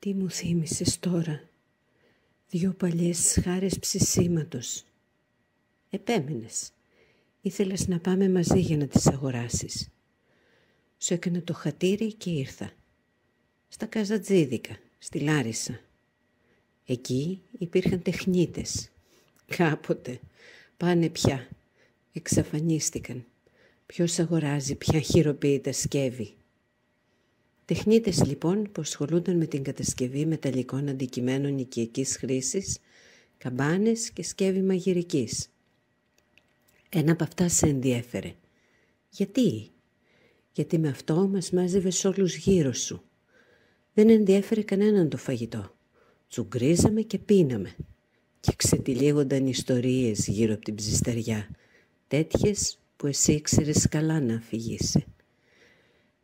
Τι μου θύμισες τώρα, 2 παλιές χάρες ψησίματος. Επέμενες. Ήθελες να πάμε μαζί για να τις αγοράσεις. Σου έκανα το χατήρι και ήρθα. Στα Καζατζίδικα, στη Λάρισα. Εκεί υπήρχαν τεχνίτες. Κάποτε, πάνε πια. Εξαφανίστηκαν. Ποιος αγοράζει πια χειροποίητα σκεύη. Τεχνίτες λοιπόν που ασχολούνταν με την κατασκευή μεταλλικών αντικειμένων οικιακής χρήσης, καμπάνες και σκεύη μαγειρικής. Ένα από αυτά σε ενδιέφερε. Γιατί? Γιατί με αυτό μας μάζευες όλους γύρω σου. Δεν ενδιέφερε κανέναν το φαγητό. Τσουγκρίζαμε και πίναμε. Και ξετυλίγονταν ιστορίες γύρω από την ψισταριά. Τέτοιες που εσύ ήξερες καλά να αφηγείσαι.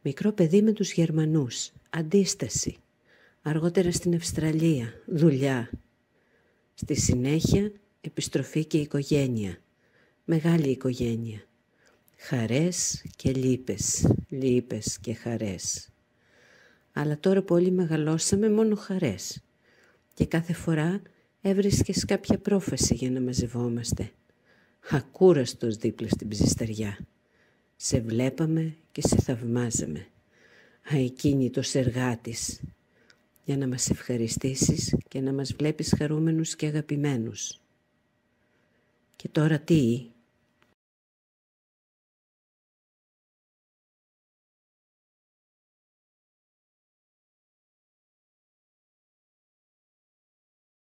Μικρό παιδί με τους Γερμανούς, αντίσταση. Αργότερα στην Αυστραλία, δουλειά. Στη συνέχεια επιστροφή και οικογένεια. Μεγάλη οικογένεια. Χαρές και λύπες, λύπες και χαρές. Αλλά τώρα που όλοι μεγαλώσαμε μόνο χαρές. Και κάθε φορά έβρισκες κάποια πρόφαση για να μαζευόμαστε. Ακούραστος δίπλα στην ψισταριά. Σε βλέπαμε και σε θαυμάζαμε. Αεκίνητος εργάτης. Για να μας ευχαριστήσεις και να μας βλέπεις χαρούμενους και αγαπημένους. Και τώρα τι?